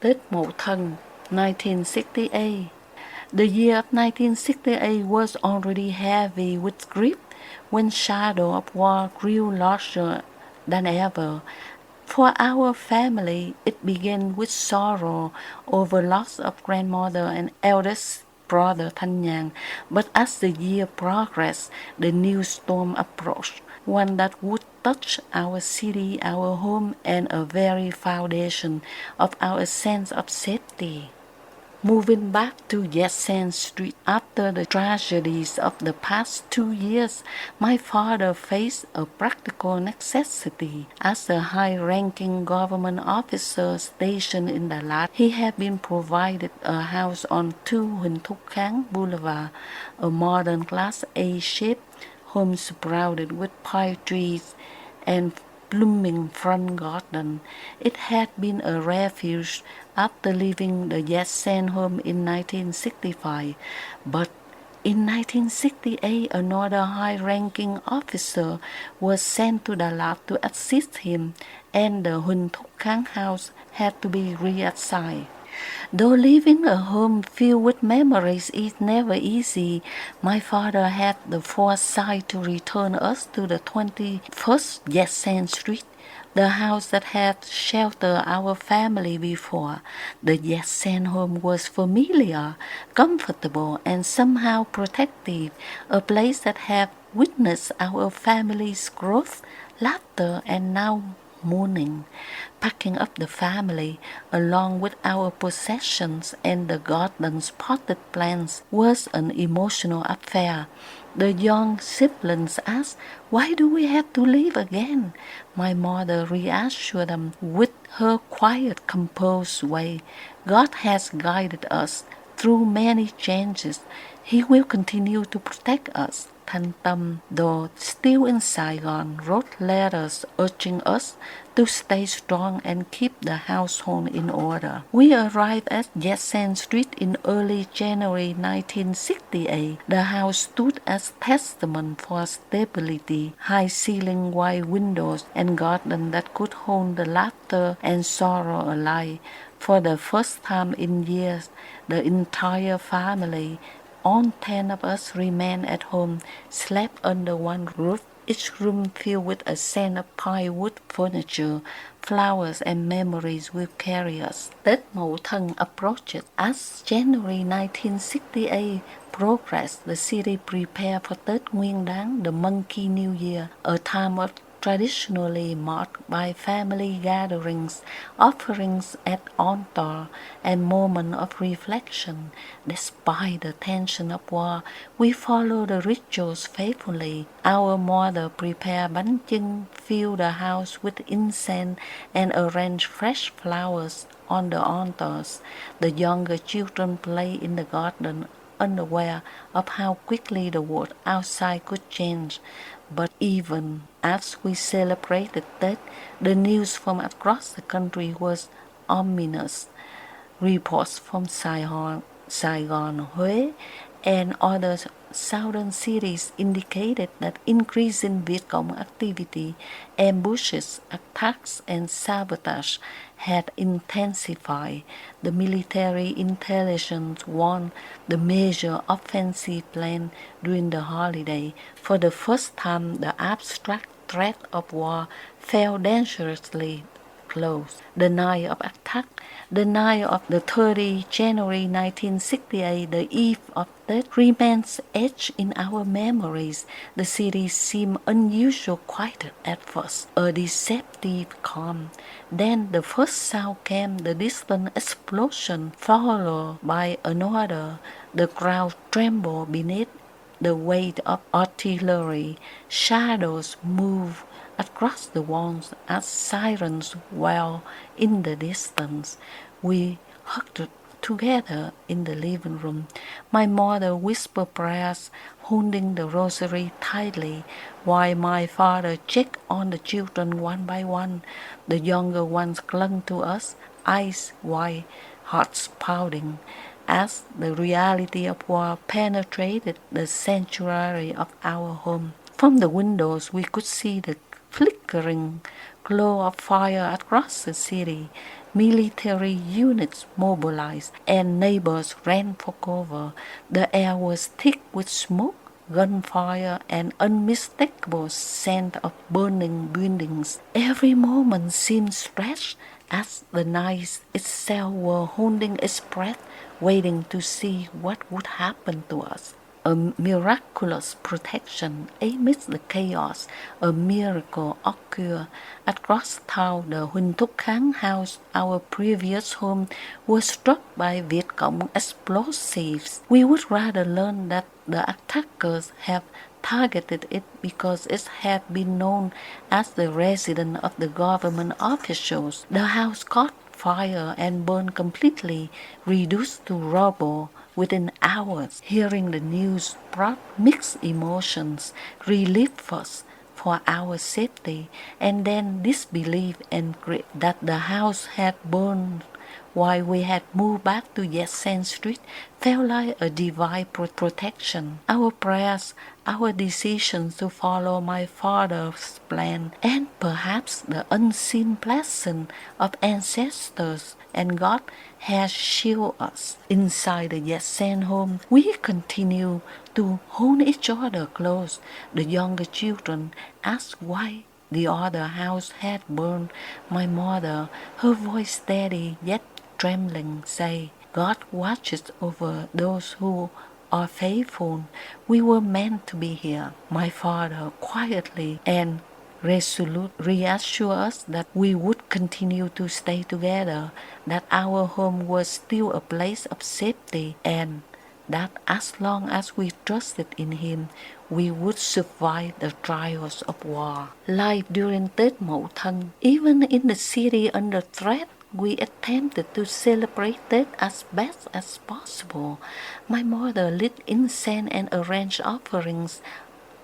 Tết Mậu Thân 1968. The year of 1968 was already heavy with grief when shadow of war grew larger than ever. For our family, it began with sorrow over loss of grandmother and eldest brother Thanh Nhân, but as the year progressed, the new storm approached, one that would touch our city, our home, and a very foundation of our sense of safety. Moving back to Yersin Street after the tragedies of the past 2 years, my father faced a practical necessity. As a high-ranking government officer stationed in Đà Lạt, he had been provided a house on 2 Huỳnh Thúc Kháng Boulevard, a modern Class A-shaped home surrounded with pine trees and blooming front garden. It had been a refuge after leaving the Yersin home in 1965, but in 1968 another high-ranking officer was sent to Đà Lạt to assist him, and the Huỳnh Thúc Kháng house had to be reassigned. Though leaving a home filled with memories is never easy, my father had the foresight to return us to the 21st Yersin Street, the house that had sheltered our family before. The Yersin home was familiar, comfortable, and somehow protective, a place that had witnessed our family's growth, laughter, and now mourning. Packing up the family, along with our possessions and the garden's potted plants, was an emotional affair. The young siblings asked, "Why do we have to leave again?" My mother reassured them with her quiet, composed way. "God has guided us through many changes. He will continue to protect us." Thanh Tâm, though still in Saigon, wrote letters urging us to stay strong and keep the household in order. We arrived at Yersin Street in early January 1968. The house stood as testament for stability, high-ceiling wide windows, and garden that could hold the laughter and sorrow alike. For the first time in years, the entire family, all 10 of us, remained at home, slept under one roof, each room filled with a scent of pine wood furniture, flowers, and memories will carry us. Tết Mậu Thân approached. As January 1968 progressed, the city prepared for Tết Nguyên Đán, the Monkey New Year, a time of traditionally marked by family gatherings, offerings at altar, and moments of reflection. Despite the tension of war, we follow the rituals faithfully. Our mother prepared bánh chưng, filled the house with incense, and arranged fresh flowers on the altars. The younger children play in the garden, unaware of how quickly the world outside could change. But even as we celebrated Tết, the news from across the country was ominous. Reports from Saigon, Huế, and other southern cities indicated that increasing Viet Cong activity, ambushes, attacks, and sabotage had intensified. The military intelligence warned the major offensive plan during the holiday. For the first time, the abstract threat of war fell dangerously close. The night of attack, the night of the 30th January 1968, the eve of Tết, remains etched in our memories. The city seemed unusually quiet at first, a deceptive calm. Then the first sound came, the distant explosion, followed by another. The ground trembled beneath the weight of artillery. Shadows moved across the walls as sirens wailed in the distance. We huddled together in the living room. My mother whispered prayers, holding the rosary tightly, while my father checked on the children one by one. The younger ones clung to us, eyes wide, hearts pounding, as the reality of war penetrated the sanctuary of our home. From the windows we could see the flickering glow of fire across the city. Military units mobilized and neighbors ran for cover. The air was thick with smoke, gunfire, and unmistakable scent of burning buildings. Every moment seemed stretched as the night itself were holding its breath, waiting to see what would happen to us. A miraculous protection amidst the chaos. A miracle occurred. Across town, the Huỳnh Thúc Kháng house, our previous home, was struck by Viet Cong explosives. We would rather learn that the attackers have targeted it because it had been known as the residence of the government officials. The house caught fire and burned completely, reduced to rubble within hours. Hearing the news brought mixed emotions, relief first for our safety, and then disbelief and grief that the house had burned while we had moved back to Yersin Street felt like a divine protection. Our prayers, our decision to follow my father's plan, and perhaps the unseen blessing of ancestors and God has shielded us. Inside the Yersin home, we continue to hold each other close. The younger children asked why the other house had burned. My mother, her voice steady yet trembling, say, God watches over those who are faithful. We were meant to be here. My father quietly and resolute reassured us that we would continue to stay together, that our home was still a place of safety, and that as long as we trusted in him, we would survive the trials of war. Life during Tết Mậu Thân, even in the city under threat, we attempted to celebrate Tết as best as possible. My mother lit incense and arranged offerings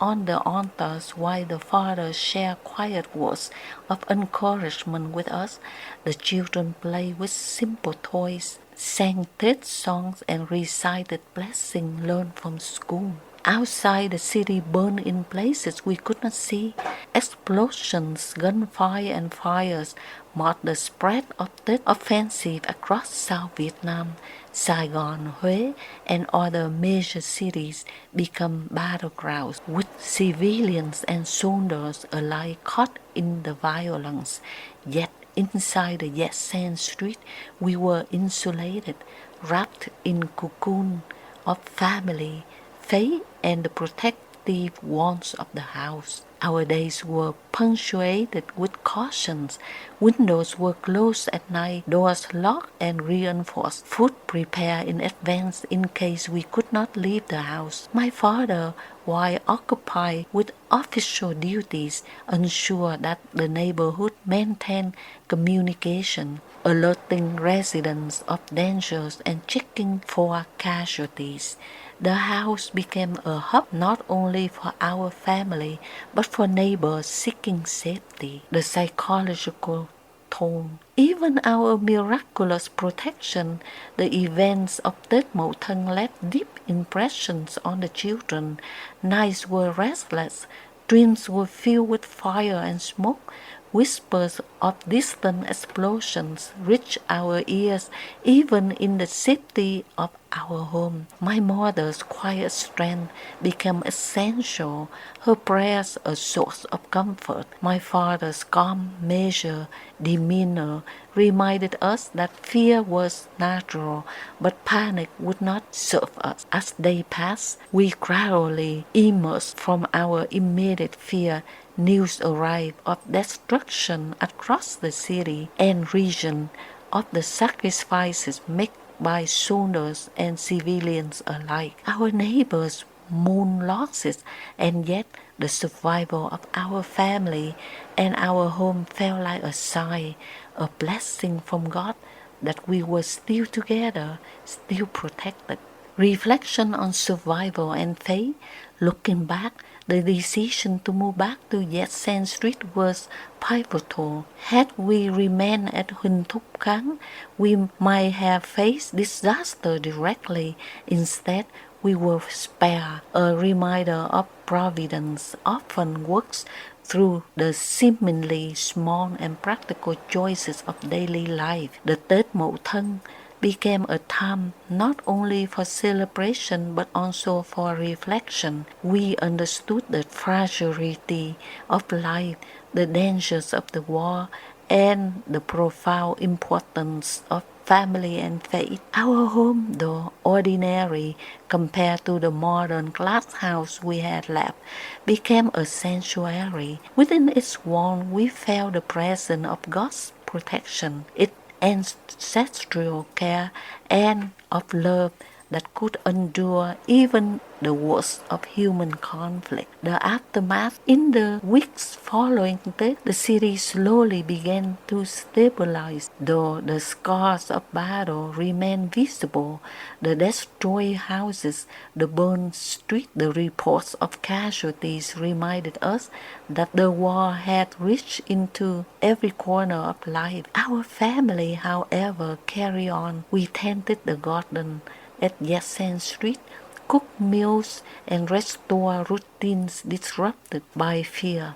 on the altars while the father shared quiet words of encouragement with us. The children played with simple toys, sang Tết songs, and recited blessings learned from school. Outside, the city burned in places we could not see. Explosions, gunfire, and fires marked the spread of Tết offensive across South Vietnam. Saigon, Huế, and other major cities become battlegrounds, with civilians and soldiers alike caught in the violence. Yet inside the Yersin Street, we were insulated, wrapped in cocoon of family, faith, and the protective warmth of the house. Our days were punctuated with cautions. Windows were closed at night, doors locked and reinforced, food prepared in advance in case we could not leave the house. My father, while occupied with official duties, ensured that the neighborhood maintained communication, alerting residents of dangers and checking for casualties. The house became a hub not only for our family, but for neighbors seeking safety. The psychological toll. Even our miraculous protection, the events of Tết Mậu Thân left deep impressions on the children. Nights were restless, dreams were filled with fire and smoke. Whispers of distant explosions reached our ears even in the safety of our home. My mother's quiet strength became essential, her prayers a source of comfort. My father's calm, measured demeanor reminded us that fear was natural, but panic would not serve us. As day passed, we gradually emerged from our immediate fear. News arrived of destruction across the city and region, of the sacrifices made by soldiers and civilians alike. Our neighbors mourned losses, and yet the survival of our family and our home felt like a sign, a blessing from God that we were still together, still protected. Reflection on survival and faith. Looking back, the decision to move back to Yersin Street was pivotal. Had we remained at Huỳnh Thúc Kháng, we might have faced disaster directly. Instead, we were spared. A reminder of providence often works through the seemingly small and practical choices of daily life. The Tết Mậu Thân became a time not only for celebration but also for reflection. We understood the fragility of life, the dangers of the war, and the profound importance of family and faith. Our home, though ordinary compared to the modern glass house we had left, became a sanctuary. Within its walls we felt the presence of God's protection, its ancestral care, and of love that could endure even the worst of human conflict. The aftermath. In the weeks following Tết, the city slowly began to stabilize, though the scars of battle remained visible. The destroyed houses, the burned streets, the reports of casualties reminded us that the war had reached into every corner of life. Our family, however, carried on. We tended the garden at Yersin Street, cooked meals and restored routines disrupted by fear.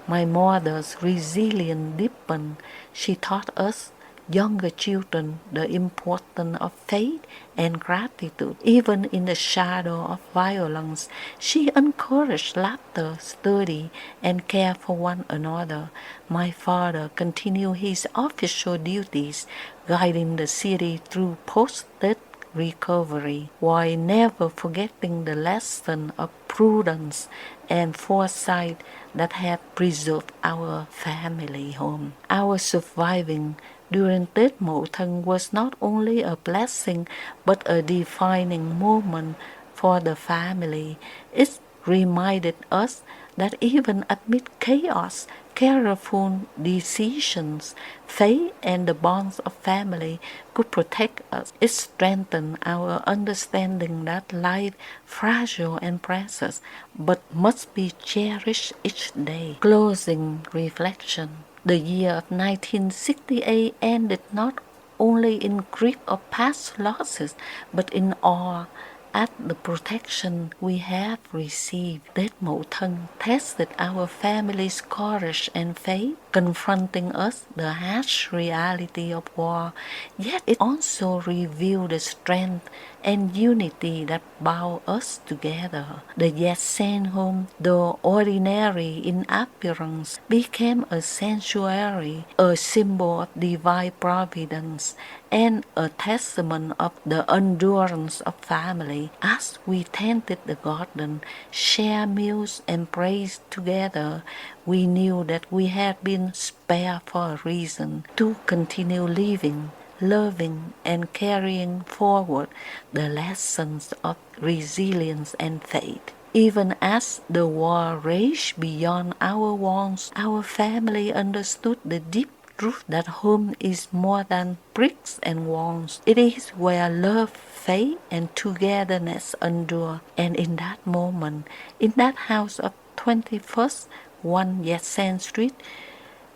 My mother's resilience deepened. She taught us younger children the importance of faith and gratitude. Even in the shadow of violence, she encouraged laughter, study, and care for one another. My father continued his official duties, guiding the city through post-Tết recovery, while never forgetting the lesson of prudence and foresight that had preserved our family home. Our surviving during Tết Mậu Thân was not only a blessing but a defining moment for the family. It reminded us that even amid chaos, careful decisions, faith, and the bonds of family could protect us. It strengthened our understanding that life, fragile and precious, but must be cherished each day. Closing reflection. The year of 1968 ended not only in grief of past losses, but in awe at the protection we have received. Tết Mậu Thân tested our family's courage and faith, confronting us the harsh reality of war, yet it also revealed the strength and unity that bound us together. The Yersin home, though ordinary in appearance, became a sanctuary, a symbol of divine providence, and a testament of the endurance of family. As we tended the garden, shared meals, and prayed together, we knew that we had been spared for a reason to continue living, loving, and carrying forward the lessons of resilience and faith. Even as the war raged beyond our walls, our family understood the deep truth that home is more than bricks and walls. It is where love, faith, and togetherness endure. And in that moment, in that house of 21st 1 Yersin Street,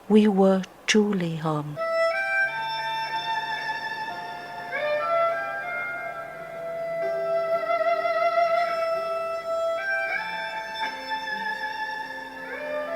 we were truly home.